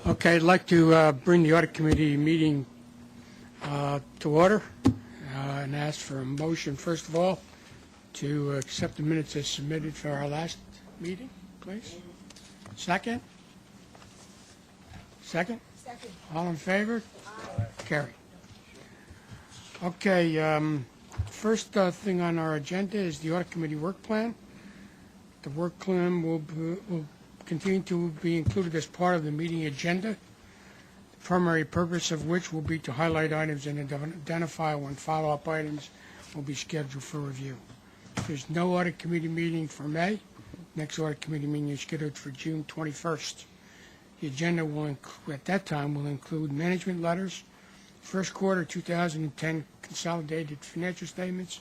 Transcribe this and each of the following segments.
Okay, I'd like to bring the Audit Committee meeting to order and ask for a motion, first of all, to accept the minutes as submitted for our last meeting, please. Second? Second? Second. All in favor? Aye. Carry. Okay, first thing on our agenda is the Audit Committee work plan. The work plan will continue to be included as part of the meeting agenda, the primary purpose of which will be to highlight items and identify when follow-up items will be scheduled for review. There's no Audit Committee meeting for May. Next Audit Committee meeting is scheduled for June 21st. The agenda at that time will include management letters, first quarter 2010 consolidated financial statements,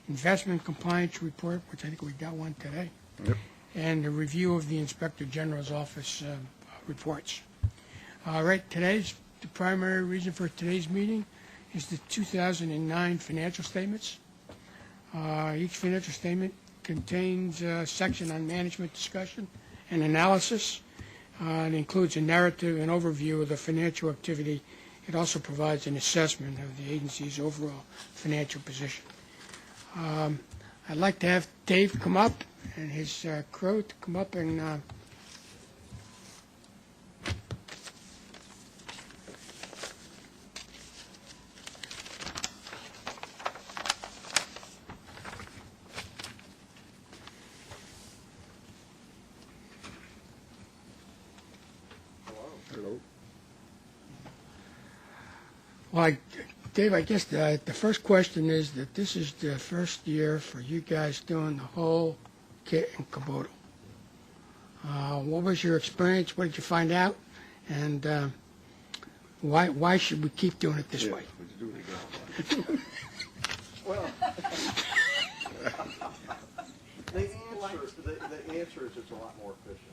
investment compliance report, which I think we got one today, Yep. and a review of the Inspector General's office reports. All right, the primary reason for today's meeting is the 2009 financial statements. Each financial statement contains a section on management discussion and analysis. It includes a narrative and overview of the financial activity. It also provides an assessment of the agency's overall financial position. I'd like to have Dave come up and his crew to come up and Hello. well, Dave, I guess the first question is that this is the first year for you guys doing the whole kit and caboodle. What was your experience? What did you find out? And why should we keep doing it this way? Would you do it again? Well, the answer is it's a lot more efficient.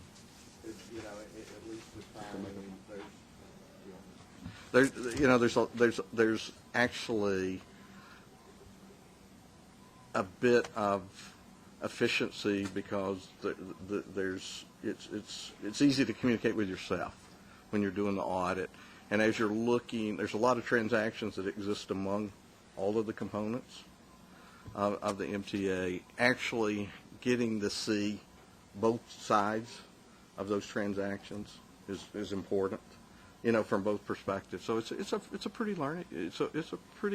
It's, at least this time, there's actually a bit of efficiency because it's easy to communicate with yourself when you're doing the audit, and as you're looking, there's a lot of transactions that exist among all of the components of the MTA. Actually getting to see both sides of those transactions is important, from both perspectives. So it's a pretty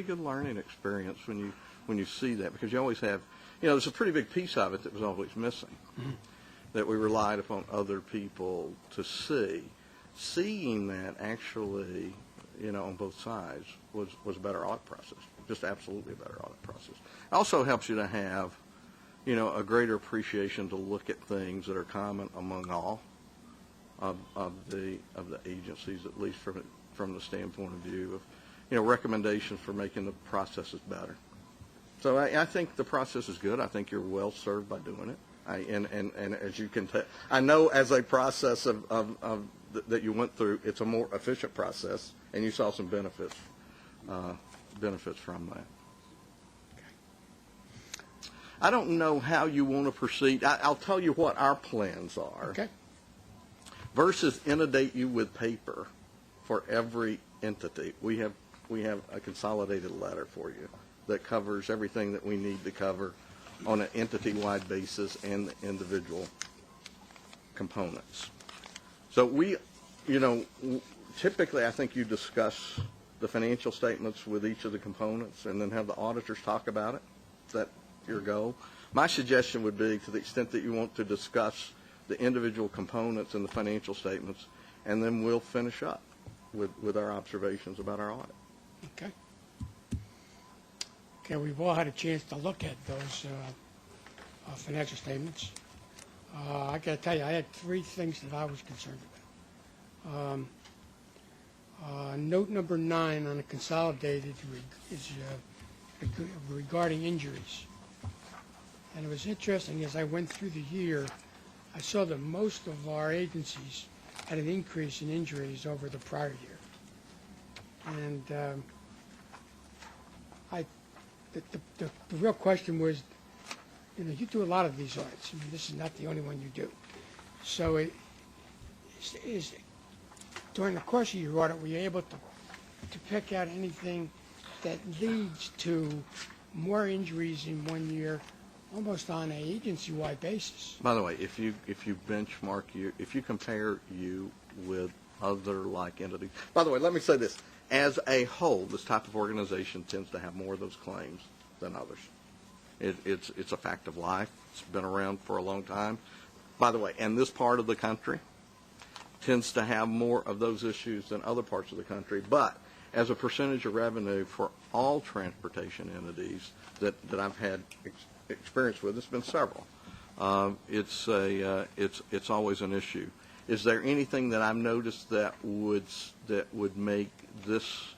good learning experience when you see that, because you always have, there's a pretty big piece of it that was always missing, that we relied upon other people to see. Seeing that actually, on both sides was a better audit process, just absolutely a better audit process. It also helps you to have, a greater appreciation to look at things that are common among all of the agencies, at least from the standpoint of view of, recommendations for making the processes better. So I think the process is good. I think you're well served by doing it. And as you can tell, I know as a process that you went through, it's a more efficient process, and you saw some benefits from that. I don't know how you want to proceed. I'll tell you what our plans are. Okay. Versus inundate you with paper for every entity, we have a consolidated letter for you that covers everything that we need to cover on an entity-wide basis and the individual components. So we, typically I think you discuss the financial statements with each of the components and then have the auditors talk about it. Is that your goal? My suggestion would be, to the extent that you want to discuss the individual components in the financial statements, and then we'll finish up with our observations about our audit. Okay. Okay, we've all had a chance to look at those financial statements. I got to tell you, I had three things that I was concerned about. Note number 9 on the consolidated is regarding injuries. And it was interesting, as I went through the year, I saw that most of our agencies had an increase in injuries over the prior year. And the real question was, you do a lot of these audits. I mean, this is not the only one you do. So during the course of your audit, were you able to pick out anything that leads to more injuries in 1 year, almost on an agency-wide basis? By the way, if you benchmark you, if you compare you with other like entities. By the way, let me say this: as a whole, this type of organization tends to have more of those claims than others. It's a fact of life. It's been around for a long time. By the way, and this part of the country tends to have more of those issues than other parts of the country. But as a percentage of revenue for all transportation entities that I've had experience with, it's been several. It's always an issue. Is there anything that I've noticed that would make this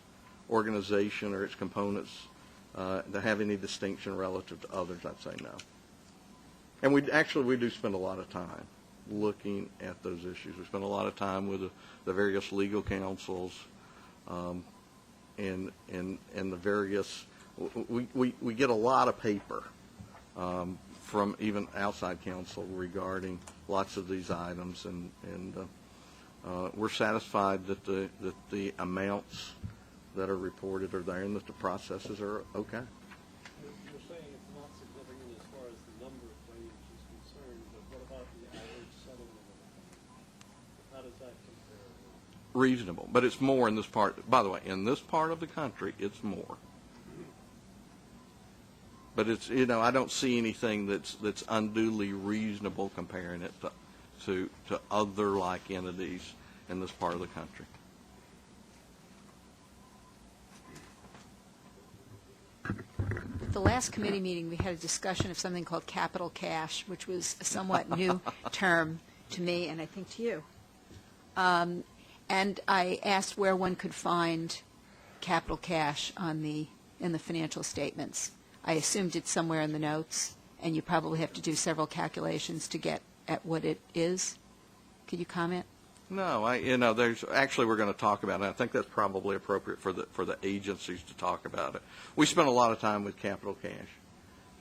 organization or its components that have any distinction relative to others? I'd say no. And we do spend a lot of time looking at those issues. We spend a lot of time with the various legal counsels and the various. We get a lot of paper from even outside counsel regarding lots of these items, and we're satisfied that the amounts that are reported are there and that the processes are okay. You're saying it's not significant as far as the number of claims is concerned, but what about the average settlement amount? How does that compare? Reasonable, but it's more in this part. By the way, in this part of the country, it's more. But it's, I don't see anything that's unduly reasonable comparing it to other like entities in this part of the country. At the last committee meeting, we had a discussion of something called capital cash, which was a somewhat new term to me and I think to you. And I asked where one could find capital cash in the financial statements. I assumed it's somewhere in the notes, and you probably have to do several calculations to get at what it is. Could you comment? No, there's actually we're going to talk about it. I think that's probably appropriate for the agencies to talk about it. We spent a lot of time with capital cash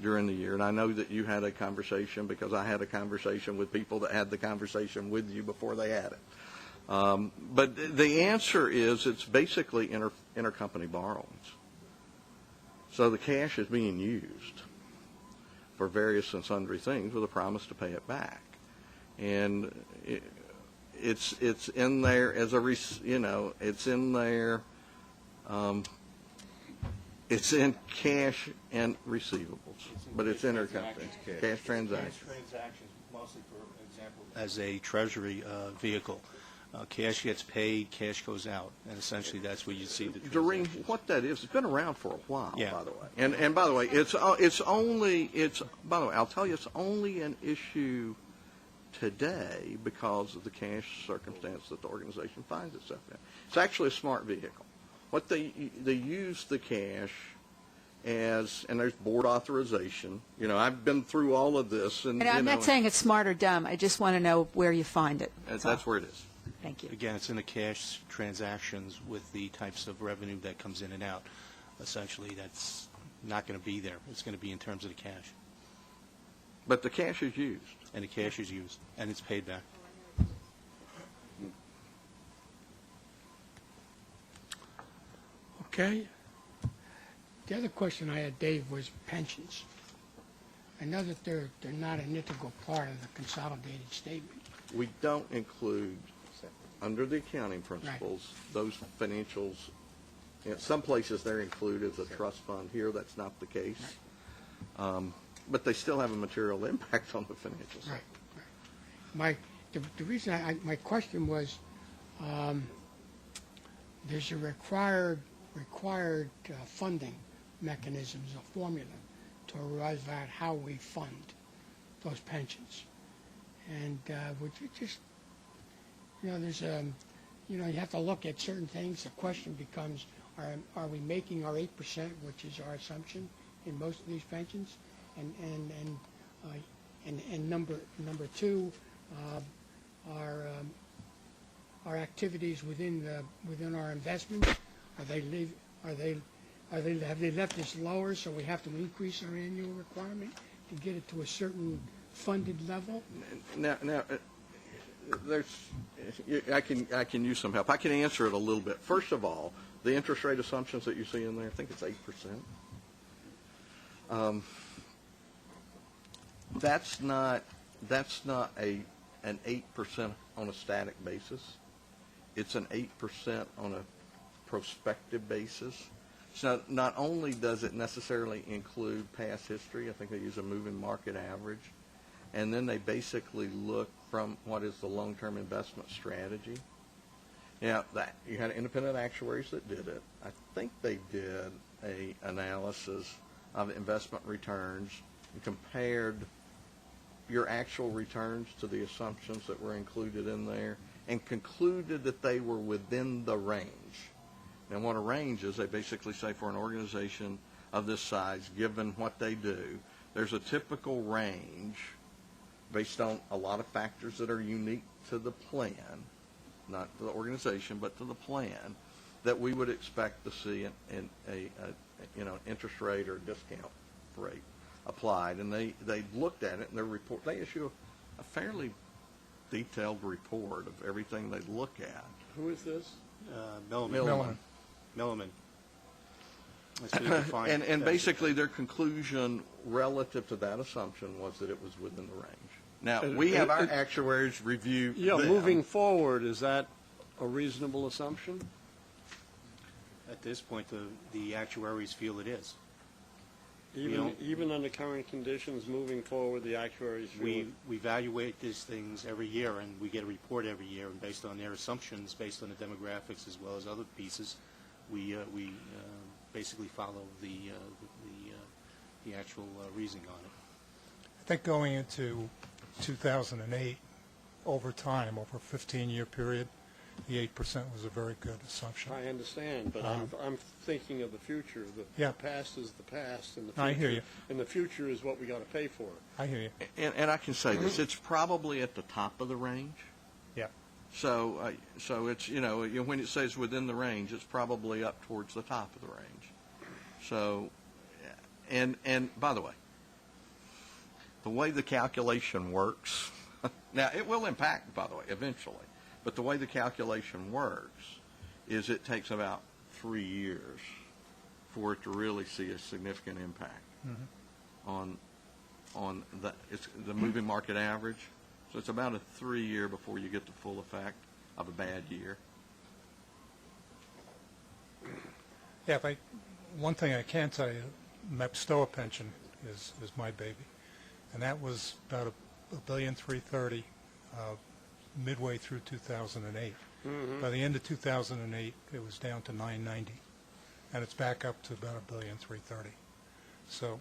during the year, and I know that you had a conversation because I had a conversation with people that had the conversation with you before they had it. But the answer is it's basically intercompany borrowings. So the cash is being used for various and sundry things with a promise to pay it back, and it's in there as it's in there. It's in cash and receivables, but it's intercompany cash transactions. Transactions, mostly for example, as a treasury vehicle. Cash gets paid, cash goes out, and essentially that's where you see the Doreen, transactions. what that is, it's been around for a while, Yeah. by the way. And by the way, I'll tell you, it's only an issue today because of the cash circumstance that the organization finds itself in. It's actually a smart vehicle. What they use the cash as, and there's board authorization. I've been through all of this, and I'm not saying it's smart or dumb. I just want to know where you find it. That's where it is. Thank you. Again, it's in the cash transactions with the types of revenue that comes in and out. Essentially, that's not going to be there. It's going to be in terms of the cash. But the cash is used. And the cash is used, and it's paid back. Okay. The other question I had, Dave, was pensions. I know that they're not an integral part of the consolidated statement. We don't include, under the accounting principles, those financials. Some places they're included as a trust fund. Here, that's not the case. But they still have a material impact on the financials. Right. The reason my question was, there's a required funding mechanisms, a formula to arrive at how we fund those pensions. And would you just, there's you have to look at certain things. The question becomes, are we making our 8%, which is our assumption in most of these pensions? And number two, our activities within our investments, have they left us lower, so we have to increase our annual requirement to get it to a certain funded level? Now, I can use some help. I can answer it a little bit. First of all, the interest rate assumptions that you see in there, I think it's 8%. That's not an 8% on a static basis. It's an 8% on a prospective basis. So not only does it necessarily include past history, I think they use a moving market average, and then they basically look from what is the long-term investment strategy. Now, you had independent actuaries that did it. I think they did a analysis of investment returns and compared your actual returns to the assumptions that were included in there and concluded that they were within the range. And what a range is, they basically say for an organization of this size, given what they do, there's a typical range based on a lot of factors that are unique to the plan, not to the organization, but to the plan, that we would expect to see in a interest rate or discount rate applied. And they looked at it in their report. They issue a fairly detailed report of everything they look at. Who is this? Milliman. Milliman. That's who defined And that. basically their conclusion relative to that assumption was that it was within the range. Now, we have our actuaries review them. Moving forward, is that a reasonable assumption? At this point, the actuaries feel it is. Even under current conditions, moving forward, the actuaries feel We evaluate these things every year, and we get a report every year, and based on their assumptions, based on the demographics as well as other pieces, we basically follow the actual reasoning on it. I think going into 2008, over time, over a 15-year period, the 8% was a very good assumption. I understand, but I'm thinking of the future. Yeah. The past is the past, and the future, I hear you. And the future is what we got to pay for. I hear you. And I can say this, it's probably at the top of the range. Yeah. So it's, when it says within the range, it's probably up towards the top of the range. So, and by the way the calculation works, now it will impact, by the way, eventually, but the way the calculation works is it takes about 3 years for it to really see a significant impact on the moving market average. So it's about a 3 year before you get the full effect of a bad year. Yeah, one thing I can tell you, MAPSTOA pension is my baby, and that was about $1,330,000,000 midway through 2008. By the end of 2008, it was down to $990,000,000, and it's back up to about $1,330,000,000. So,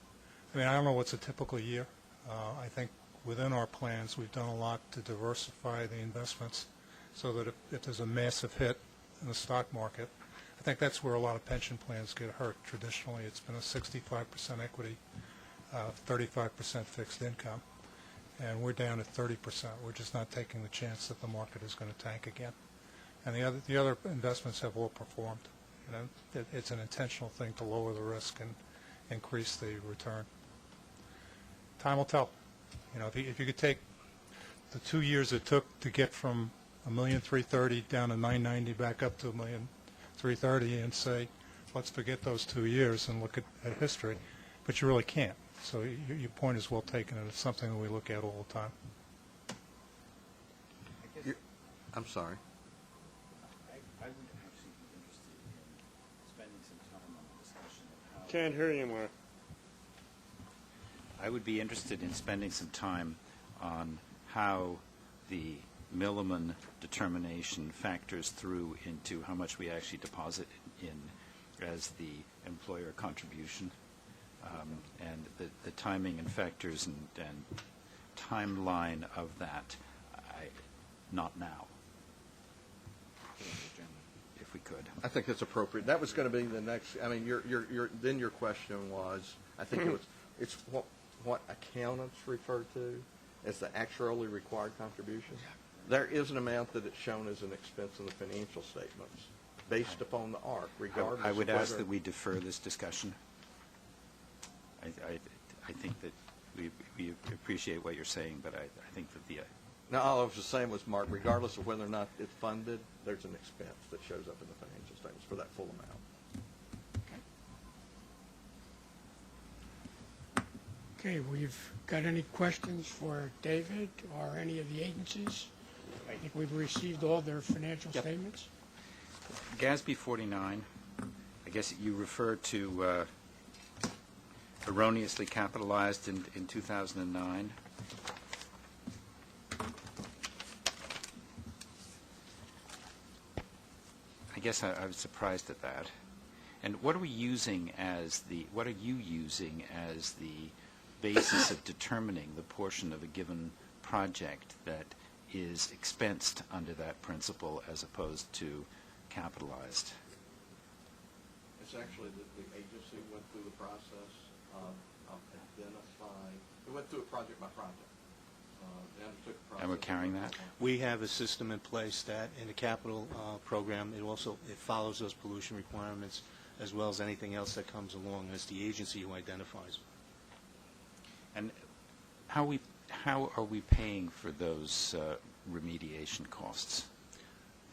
I don't know what's a typical year. I think within our plans, we've done a lot to diversify the investments so that if there's a massive hit in the stock market, I think that's where a lot of pension plans get hurt. Traditionally, it's been a 65% equity, 35% fixed income, and we're down at 30%. We're just not taking the chance that the market is going to tank again. And the other investments have all performed. It's an intentional thing to lower the risk and increase the return. Time will tell. If you could take the 2 years it took to get from $1,330,000 down to $990,000 back up to $1,330,000 and say, let's forget those 2 years and look at history, but you really can't. So your point is well taken, and it's something that we look at all the time. I'm sorry. I would actually be interested in spending some time on the discussion of how... Can't hear you, Mark. I would be interested in spending some time on how the Milliman determination factors through into how much we actually deposit in as the employer contribution, and the timing and factors and timeline of that, not now. If we could. I think that's appropriate. That was going to be the next. Your question was, I think it's what accountants refer to as the actuarially required contribution. There is an amount that is shown as an expense in the financial statements based upon the ARC, regardless. I would of ask whether that we defer this discussion. I think that we appreciate what you're saying, but I think that No, all I was just saying was, Mark, regardless of whether or not it's funded, there's an expense that shows up in the financial statements for that full amount. Okay, we've got any questions for David or any of the agencies? I think we've received all their financial Yep. statements. GASB 49, I guess you referred to erroneously capitalized in 2009. I guess I was surprised at that. And what are we using as what are you using as the basis of determining the portion of a given project that is expensed under that principle as opposed to capitalized? It's actually the agency went through the process of identifying, it went through it project by project. They undertook the process. And we're carrying that? We have a system in place that in the capital program, it follows those pollution requirements as well as anything else that comes along. It's the agency who identifies. And how are we paying for those remediation costs?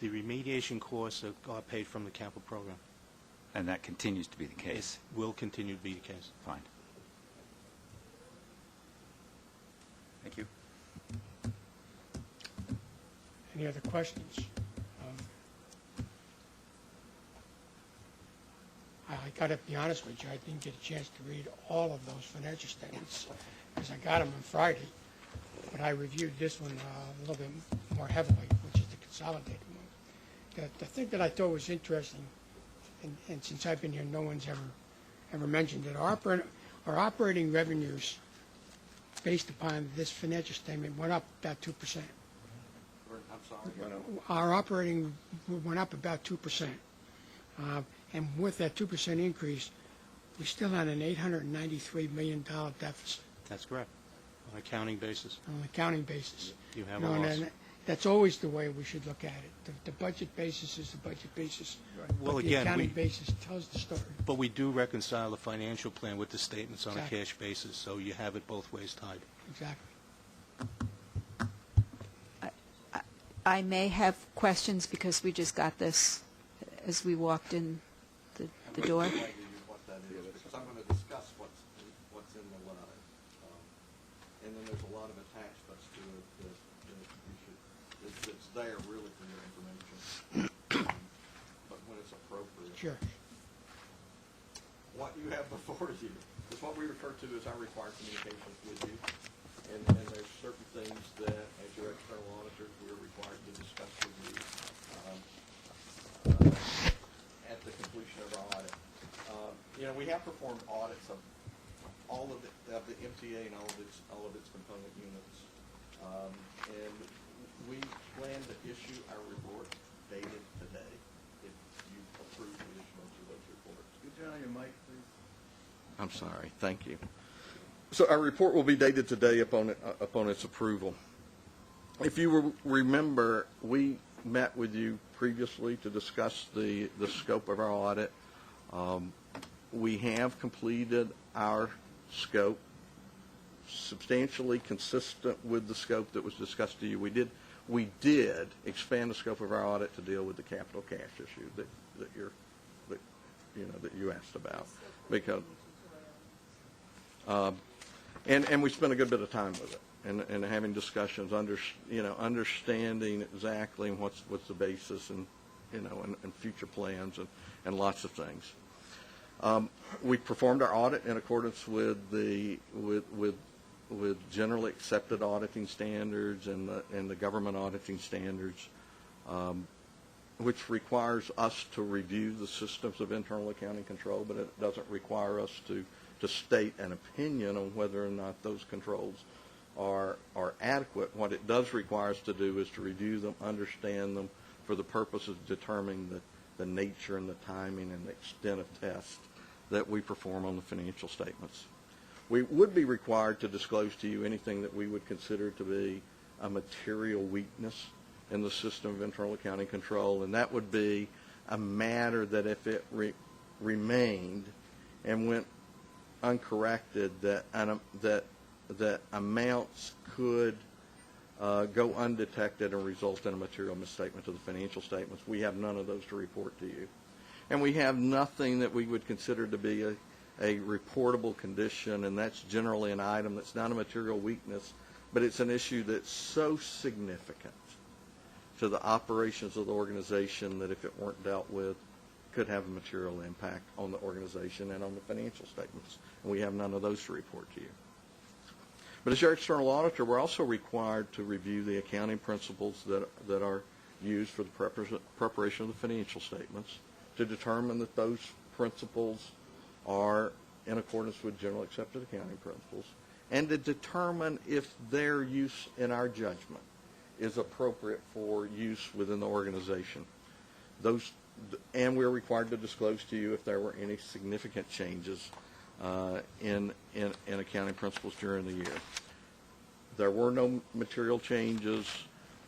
The remediation costs are paid from the capital program. And that continues to be the case? It will continue to be the case. Fine. Thank you. Any other questions? I got to be honest with you, I didn't get a chance to read all of those financial statements because I got them on Friday, but I reviewed this one a little bit more heavily, which is the consolidated one. The thing that I thought was interesting, and since I've been here, no one's ever mentioned it, our operating revenues based upon this financial statement went up about 2%. I'm sorry. Our operating went up about 2%. And with that 2% increase, we still had an $893 million deficit That's correct, on an accounting basis. on an accounting basis. You have You a know, loss. and that's always the way we should look at it. The budget basis is the budget basis. Well, But the again, accounting basis tells the story. But we do reconcile the financial plan with the statements on a Exactly. cash basis, so you have it both ways tied. Exactly. I may have questions because we just got this as we walked in the door. What that is, because I'm going to discuss what's in the line. And then there's a lot of attachments to it that you should, it's there really for your information. But when it's appropriate. Sure. What you have before you is what we refer to as our required communications with you. And there's certain things that, as your external auditors, we're required to discuss with you at the completion of our audit. We have performed audits of all of the MTA and all of its component units. And we plan to issue our report dated today if you approve the issuance of those reports. Could you turn on your mic, please? I'm sorry. Thank you. So our report will be dated today upon its approval. If you remember, we met with you previously to discuss the scope of our audit. We have completed our scope substantially consistent with the scope that was discussed to you. We did expand the scope of our audit to deal with the capital cash issue that you asked about, because and we spent a good bit of time with it and having discussions, understanding exactly what's the basis and future plans and lots of things. We performed our audit in accordance with with generally accepted auditing standards and the government auditing standards, which requires us to review the systems of internal accounting control, but it doesn't require us to state an opinion on whether or not those controls are adequate. What it does require us to do is to review them, understand them for the purpose of determining the nature and the timing and the extent of tests that we perform on the financial statements. We would be required to disclose to you anything that we would consider to be a material weakness in the system of internal accounting control, and that would be a matter that if it remained and went uncorrected, that amounts could go undetected and result in a material misstatement to the financial statements. We have none of those to report to you. And we have nothing that we would consider to be a reportable condition, and that's generally an item that's not a material weakness, but it's an issue that's so significant to the operations of the organization that if it weren't dealt with, could have a material impact on the organization and on the financial statements. And we have none of those to report to you. But as your external auditor, we're also required to review the accounting principles that are used for the preparation of the financial statements, to determine that those principles are in accordance with general accepted accounting principles, and to determine if their use in our judgment is appropriate for use within the organization. And we're required to disclose to you if there were any significant changes in accounting principles during the year. There were no material changes.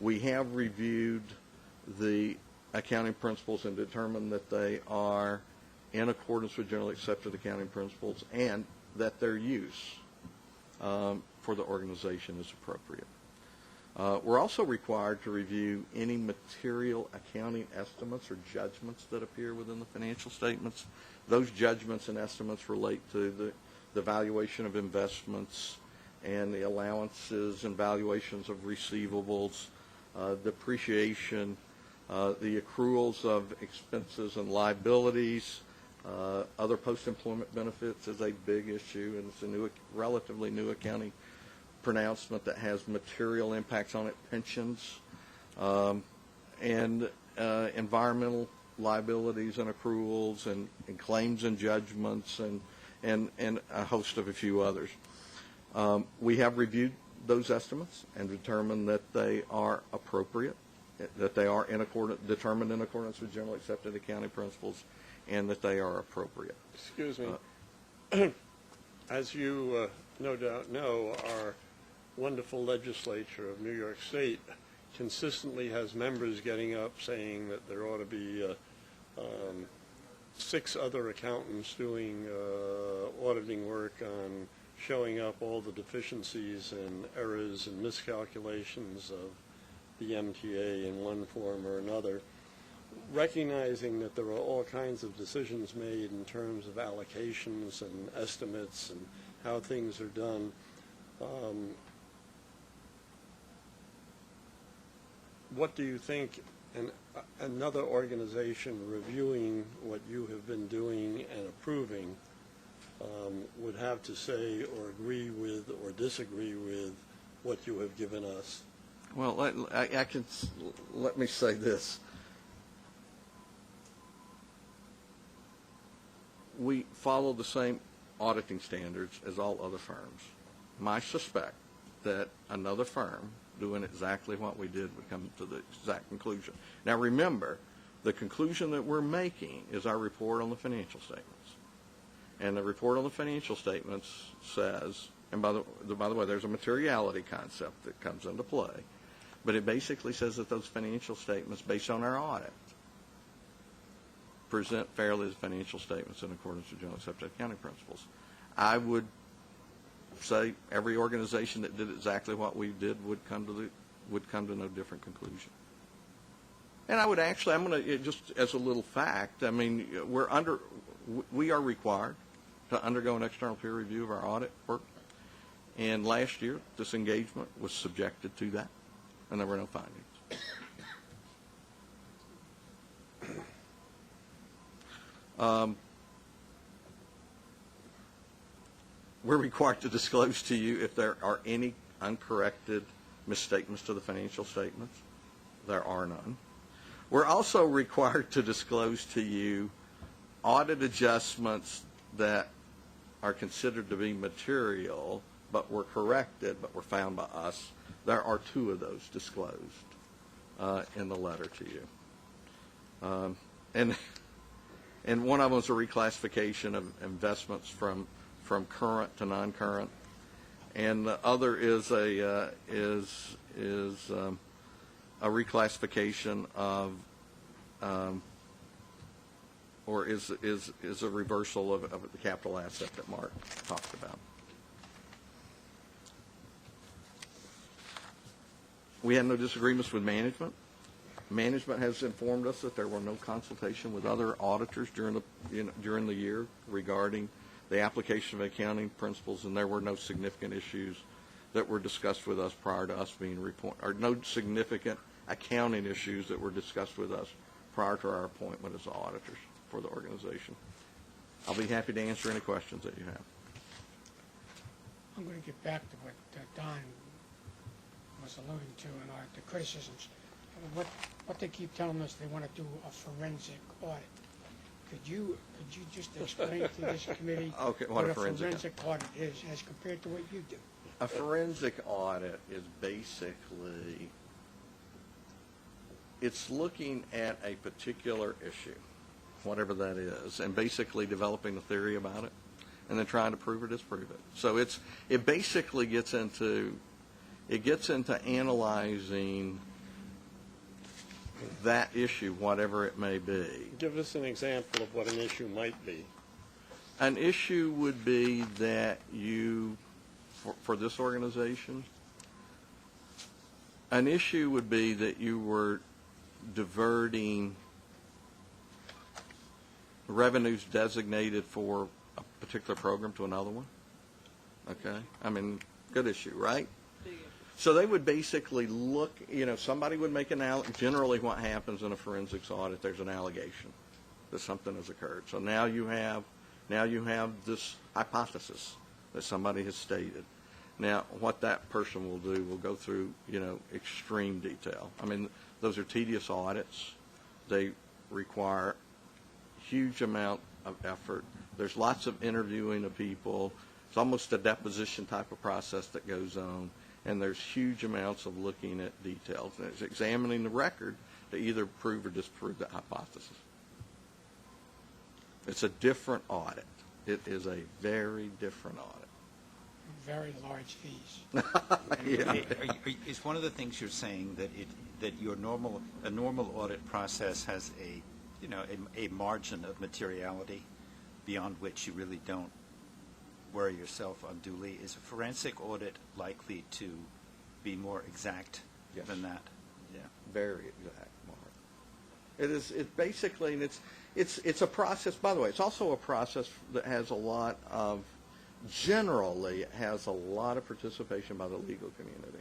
We have reviewed the accounting principles and determined that they are in accordance with generally accepted accounting principles and that their use for the organization is appropriate. We're also required to review any material accounting estimates or judgments that appear within the financial statements. Those judgments and estimates relate to the valuation of investments and the allowances and valuations of receivables, depreciation, the accruals of expenses and liabilities. Other post-employment benefits is a big issue, and it's a relatively new accounting pronouncement that has material impacts on it, pensions, and environmental liabilities and accruals, and claims and judgments, and a host of a few others. We have reviewed those estimates and determined that they are appropriate, that they are determined in accordance with generally accepted accounting principles, and that they are appropriate. Excuse me. As you no doubt know, our wonderful legislature of New York State consistently has members getting up saying that there ought to be 6 other accountants doing auditing work on showing up all the deficiencies and errors and miscalculations of the MTA in one form or another, recognizing that there are all kinds of decisions made in terms of allocations and estimates and how things are done. What do you think another organization reviewing what you have been doing and approving would have to say or agree with or disagree with what you have given us? Well, let me say this. We follow the same auditing standards as all other firms. I suspect that another firm doing exactly what we did would come to the exact conclusion. Now remember, the conclusion that we're making is our report on the financial statements. And the report on the financial statements says, and by the way, there's a materiality concept that comes into play, but it basically says that those financial statements, based on our audit, present fairly the financial statements in accordance with generally accepted accounting principles. I would say every organization that did exactly what we did would come to no different conclusion. And I would actually, I'm going to, just as a little fact, I mean, we are required to undergo an external peer review of our audit work. And last year, this engagement was subjected to that, and there were no findings. We're required to disclose to you if there are any uncorrected misstatements to the financial statements. There are none. We're also required to disclose to you audit adjustments that are considered to be material, but were corrected, but were found by us. There are 2 of those disclosed in the letter to you. And one of them is a reclassification of investments from current to non-current, and the other is a reclassification of or is a reversal of the capital asset that Mark talked about. We had no disagreements with management. Management has informed us that there were no consultation with other auditors during the year regarding the application of accounting principles, and there were no significant issues that were discussed with us prior to us being or no significant accounting issues that were discussed with us prior to our appointment as auditors for the organization. I'll be happy to answer any questions that you have. I'm going to get back to what Don was alluding to and the criticisms. What they keep telling us, they want to do a forensic audit. Could you just explain to this committee what a forensic audit is as compared to what you do? A forensic audit is basically, it's looking at a particular issue, whatever that is, and basically developing a theory about it, and then trying to prove or disprove it. So it basically gets into analyzing that issue, whatever it may be. Give us an example of what an issue might be. An issue would be that for this organization, an issue would be that you were diverting revenues designated for a particular program to another one. Okay? I mean, good issue, right? So they would basically look, somebody would make generally what happens in a forensics audit, there's an allegation that something has occurred. So now you have this hypothesis that somebody has stated. Now, what that person will do will go through, extreme detail. I mean, those are tedious audits. They require huge amount of effort. There's lots of interviewing of people. It's almost a deposition type of process that goes on. And there's huge amounts of looking at details. And it's examining the record to either prove or disprove the hypothesis. It's a different audit. It is a very different audit. Very large fees. Yeah. Is one of the things you're saying that a normal audit process has a margin of materiality beyond which you really don't worry yourself unduly? Is a forensic audit likely to be more exact than that? Yeah. Very exact, Mark. It is. It's basically, and it's a process. By the way, it's also a process that has generally has a lot of participation by the legal community.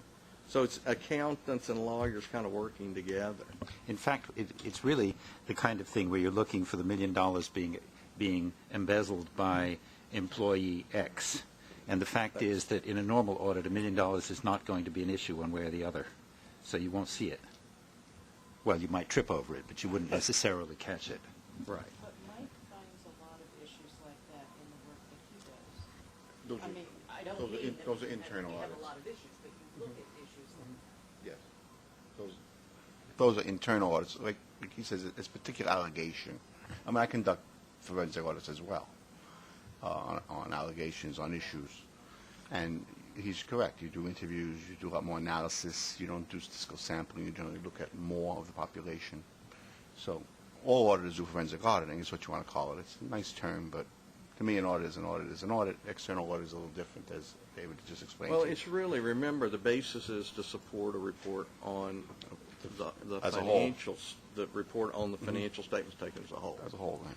So it's accountants and lawyers kind of working together. In fact, it's really the kind of thing where you're looking for the $1 million being embezzled by employee X. And the fact is that in a normal audit, $1 million is not going to be an issue one way or the other. So you won't see it. Well, you might trip over it, but you wouldn't necessarily catch it. Right. But Mike finds a lot of issues like that in the work that he does. I mean, I don't mean that those are we internal have audits. a lot of issues, but you look at issues and Yes. Those are internal audits. Like he says, it's a particular allegation. I mean, I conduct forensic audits as well on allegations, on issues. And he's correct. You do interviews. You do a lot more analysis. You don't do statistical sampling. You generally look at more of the population. So all auditors do forensic auditing. Is what you want to call it. It's a nice term, but to me, an audit is an audit is an audit. External audit is a little different, as David just explained. Well, it's really, remember, the basis is to support a report on the As a whole. financials, the report on the financial statements taken as a whole. As a whole, right?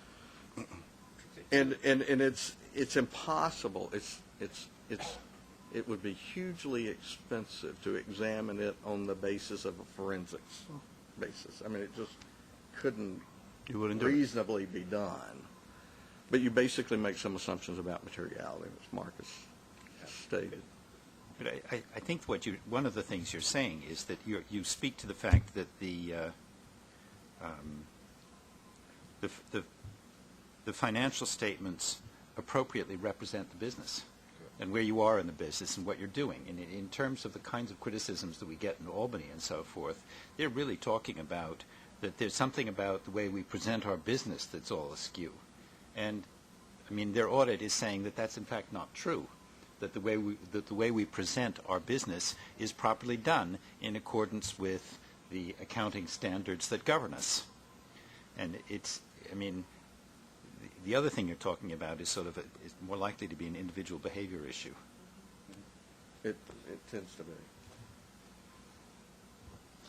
And it's impossible. It would be hugely expensive to examine it on the basis of a forensics basis. I mean, it just couldn't You wouldn't do it. reasonably be done. But you basically make some assumptions about materiality, which Marcus stated. But I think one of the things you're saying is that you speak to the fact that the financial statements appropriately represent the business and where you are in the business and what you're doing. And in terms of the kinds of criticisms that we get in Albany and so forth, they're really talking about that there's something about the way we present our business that's all askew. And, I mean, their audit is saying that that's in fact not true, that the way we present our business is properly done in accordance with the accounting standards that govern us. And the other thing you're talking about is is more likely to be an individual behavior issue. It tends to be.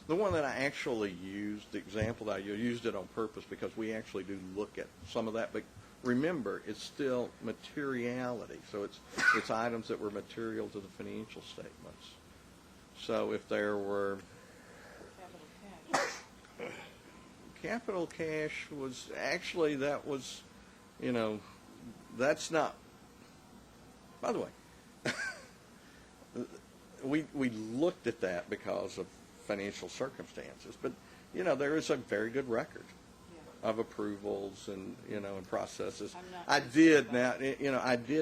The one that I actually used, the example that I used it on purpose because we actually do look at some of that. But remember, it's still materiality. So it's items that were material to the financial statements. So if there were capital cash was actually, that was, that's not, by the way, we looked at that because of financial circumstances, but there is a very good record of approvals and and processes. I did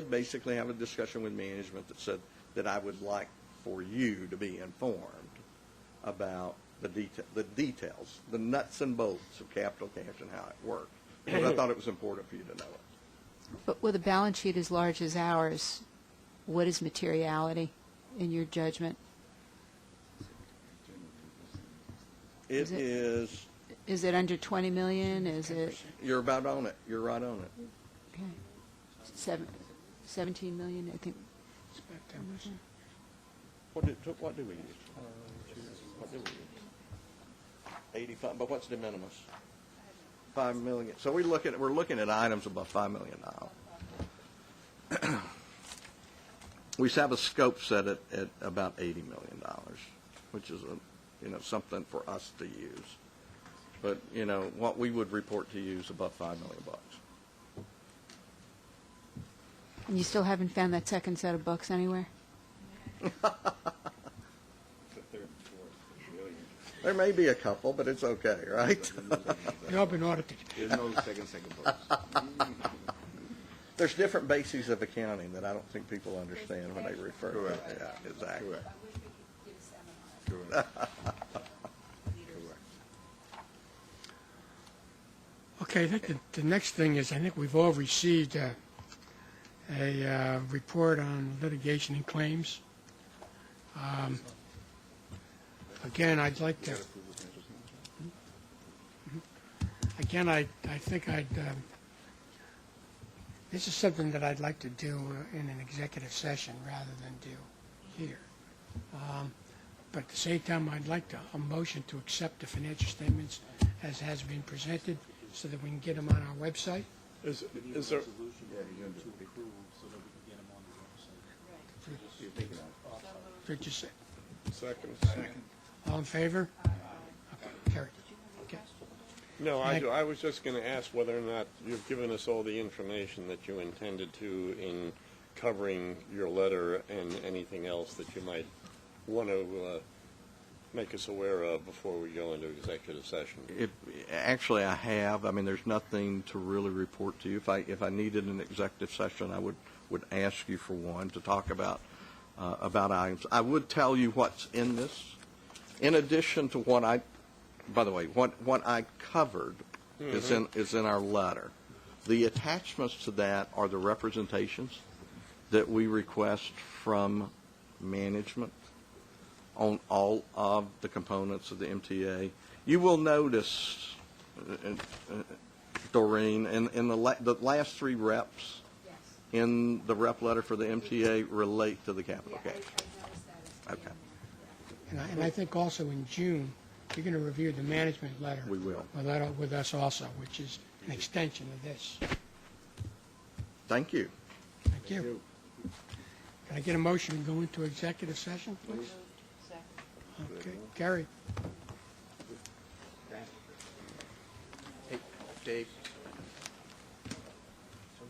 basically have a discussion with management that said that I would like for you to be informed about the details, the nuts and bolts of capital cash and how it worked. Because I thought it was important for you to know it. But with a balance sheet as large as ours, what is materiality in your judgment? It is. Is it under 20 million? Is it? You're about on it. You're right on it. Okay. 17 million, I think. It's about 10%. What do we use? What do we use? 85. But what's de minimis? 5 million. So we're looking at items above $5 million. We have a scope set at about $80 million, which is something for us to use. But what we would report to you is above $5 million. And you still haven't found that second set of books anywhere? There may be a couple, but it's okay, right? They've all been audited. There's no second books. There's different bases of accounting that I don't think people understand when they refer to it. Yeah, exactly. Correct. Okay, I think the next thing is, I think we've all received a report on litigation and claims. Again, I'd like to, I think this is something that I'd like to do in an executive session rather than do here. But at the same time, I'd like a motion to accept the financial statements as has been presented so that we can get them on our website. Is there, to approve so that we can get them on the website. Did you say? second? All in favor? Okay, carried. Okay. No, I was just going to ask whether or not you've given us all the information that you intended to in covering your letter and anything else that you might want to make us aware of before we go into executive session. Actually, I have. I mean, there's nothing to really report to you. If I needed an executive session, I would ask you for one to talk about items. I would tell you what's in this. In addition to what I covered is in our letter. The attachments to that are the representations that we request from management on all of the components of the MTA. You will notice, Doreen, in the last three reps in the rep letter for the MTA relate to the capital cash. Okay. And I think also in June, you're going to review the management letter. We will. With us also, which is an extension of this. Thank you. Thank you. Can I get a motion to go into executive session, please? Okay, Gary. Hey, Dave,